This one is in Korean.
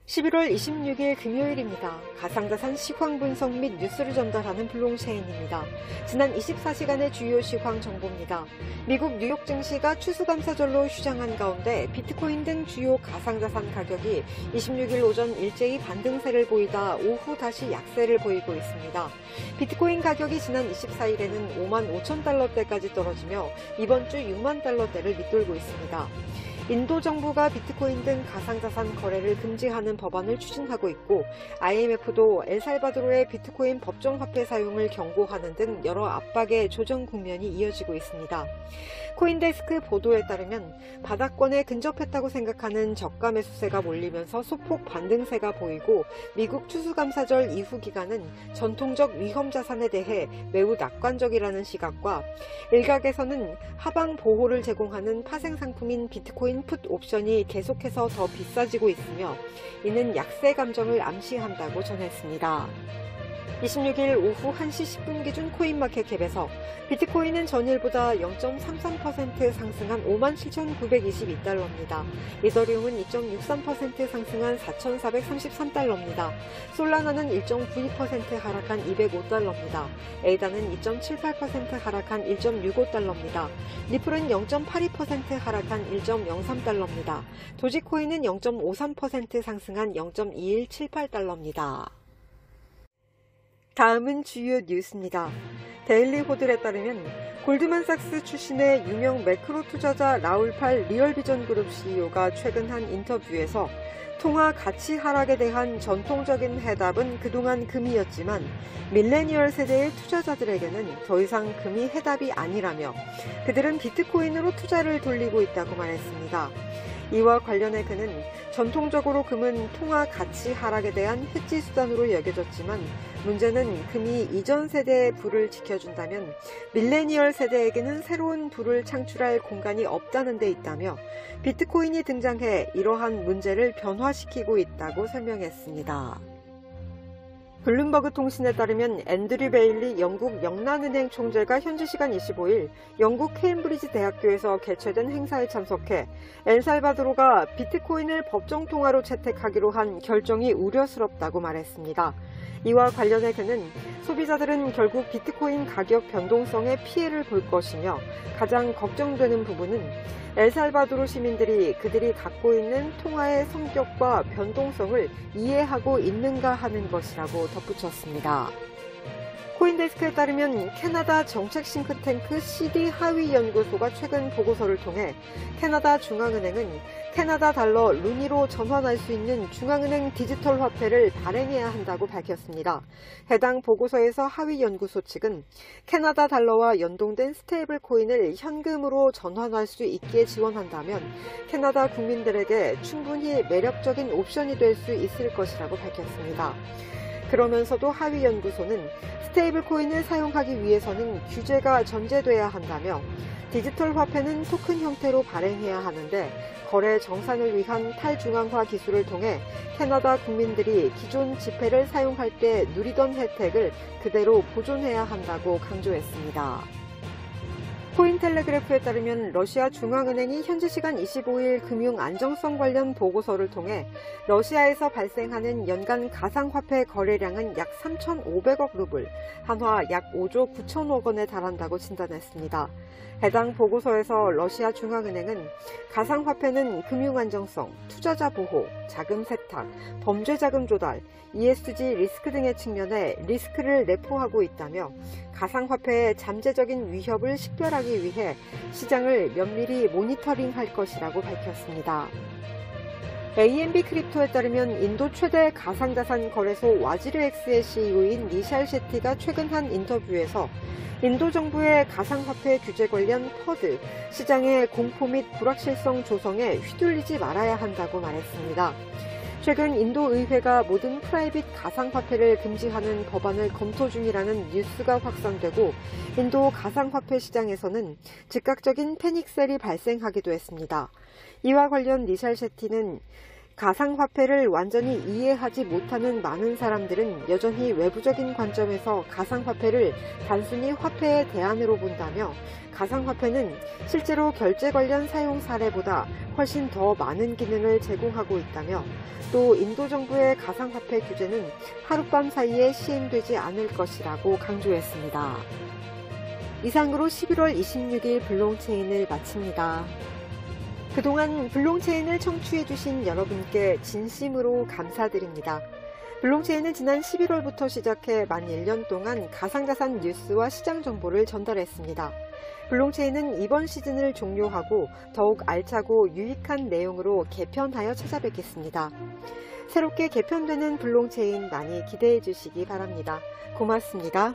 11월 26일 금요일입니다. 가상자산 시황 분석 및 뉴스를 전달하는 블롱체인입니다. 지난 24시간의 주요 시황 정보입니다. 미국 뉴욕 증시가 추수감사절로 휴장한 가운데 비트코인 등 주요 가상자산 가격이 26일 오전 일제히 반등세를 보이다 오후 다시 약세를 보이고 있습니다. 비트코인 가격이 지난 24일에는 5만 5천 달러대까지 떨어지며 이번 주 6만 달러대를 밑돌고 있습니다. 인도 정부가 비트코인 등 가상자산 거래를 금지하는 법안을 추진하고 있고 IMF도 엘살바도르의 비트코인 법정화폐 사용을 경고하는 등 여러 압박의 조정 국면이 이어지고 있습니다. 코인데스크 보도에 따르면 바닥권에 근접했다고 생각하는 저가 매수세가 몰리면서 소폭 반등세가 보이고 미국 추수감사절 이후 기간은 전통적 위험 자산에 대해 매우 낙관적이라는 시각과 일각에서는 하방 보호를 제공하는 파생 상품인 비트코인 풋 옵션이 계속해서 더 비싸지고 있으며 이는 약세 감정을 암시한다고 전했습니다. 26일 오후 1시 10분 기준 코인마켓캡에서 비트코인은 전일보다 0.33% 상승한 57,922달러입니다. 이더리움은 2.63% 상승한 4,433달러입니다. 솔라나는 1.92% 하락한 205달러입니다. 에이다는 2.78% 하락한 1.65달러입니다. 리플은 0.82% 하락한 1.03달러입니다. 도지코인은 0.53% 상승한 0.2178달러입니다. 다음은 주요 뉴스입니다. 데일리 호들에 따르면 골드만삭스 출신의 유명 매크로 투자자 라울 팔 리얼비전 그룹 CEO가 최근 한 인터뷰에서 통화 가치 하락에 대한 전통적인 해답은 그동안 금이었지만 밀레니얼 세대의 투자자들에게는 더 이상 금이 해답이 아니라며 그들은 비트코인으로 투자를 돌리고 있다고 말했습니다. 이와 관련해 그는 전통적으로 금은 통화 가치 하락에 대한 해지 수단으로 여겨졌지만 문제는 금이 이전 세대의 부를 지켜준다면 밀레니얼 세대에게는 새로운 부를 창출할 공간이 없다는 데 있다며 비트코인이 등장해 이러한 문제를 변화시키고 있다고 설명했습니다. 블룸버그 통신에 따르면 앤드류 베일리 영국 영란은행 총재가 현지 시간 25일 영국 케임브리지 대학교에서 개최된 행사에 참석해 엘살바도르가 비트코인을 법정 통화로 채택하기로 한 결정이 우려스럽다고 말했습니다. 이와 관련해 그는 소비자들은 결국 비트코인 가격 변동성에 피해를 볼 것이며 가장 걱정되는 부분은 엘살바도르 시민들이 그들이 갖고 있는 통화의 성격과 변동성을 이해하고 있는가 하는 것이라고 덧붙였습니다. 코인데스크에 따르면 캐나다 정책 싱크탱크 CD 하위 연구소가 최근 보고서를 통해 캐나다 중앙은행은 캐나다 달러 루니로 전환할 수 있는 중앙은행 디지털 화폐를 발행해야 한다고 밝혔습니다. 해당 보고서에서 하위 연구소 측은 캐나다 달러와 연동된 스테이블 코인을 현금으로 전환할 수 있게 지원한다면 캐나다 국민들에게 충분히 매력적인 옵션이 될 수 있을 것이라고 밝혔습니다. 그러면서도 하위 연구소는 스테이블 코인을 사용하기 위해서는 규제가 전제돼야 한다며 디지털 화폐는 토큰 형태로 발행해야 하는데 거래 정산을 위한 탈중앙화 기술을 통해 캐나다 국민들이 기존 지폐를 사용할 때 누리던 혜택을 그대로 보존해야 한다고 강조했습니다. 코인텔레그래프에 따르면 러시아 중앙은행이 현지 시간 25일 금융 안정성 관련 보고서를 통해 러시아에서 발생하는 연간 가상화폐 거래량은 약 3,500억 루블, 한화 약 5조 9천억 원에 달한다고 진단했습니다. 해당 보고서에서 러시아 중앙은행은 가상화폐는 금융 안정성, 투자자 보호, 자금 세탁, 범죄 자금 조달, ESG 리스크 등의 측면에 리스크를 내포하고 있다며 가상화폐의 잠재적인 위협을 식별하기 위해 시장을 면밀히 모니터링할 것이라고 밝혔습니다. AMB 크립토에 따르면 인도 최대 가상자산 거래소 와지르엑스의 CEO인 니샬 셰티가 최근 한 인터뷰에서 인도 정부의 가상화폐 규제 관련 퍼드, 시장의 공포 및 불확실성 조성에 휘둘리지 말아야 한다고 말했습니다. 최근 인도 의회가 모든 프라이빗 가상화폐를 금지하는 법안을 검토 중이라는 뉴스가 확산되고 인도 가상화폐 시장에서는 즉각적인 패닉셀이 발생하기도 했습니다. 이와 관련 니샬 셰티는 가상화폐를 완전히 이해하지 못하는 많은 사람들은 여전히 외부적인 관점에서 가상화폐를 단순히 화폐의 대안으로 본다며, 가상화폐는 실제로 결제 관련 사용 사례보다 훨씬 더 많은 기능을 제공하고 있다며, 또 인도 정부의 가상화폐 규제는 하룻밤 사이에 시행되지 않을 것이라고 강조했습니다. 이상으로 11월 26일 블록체인을 마칩니다. 그동안 블록체인을 청취해주신 여러분께 진심으로 감사드립니다. 블록체인은 지난 11월부터 시작해 만 1년 동안 가상자산 뉴스와 시장 정보를 전달했습니다. 블록체인은 이번 시즌을 종료하고 더욱 알차고 유익한 내용으로 개편하여 찾아뵙겠습니다. 새롭게 개편되는 블록체인 많이 기대해 주시기 바랍니다. 고맙습니다.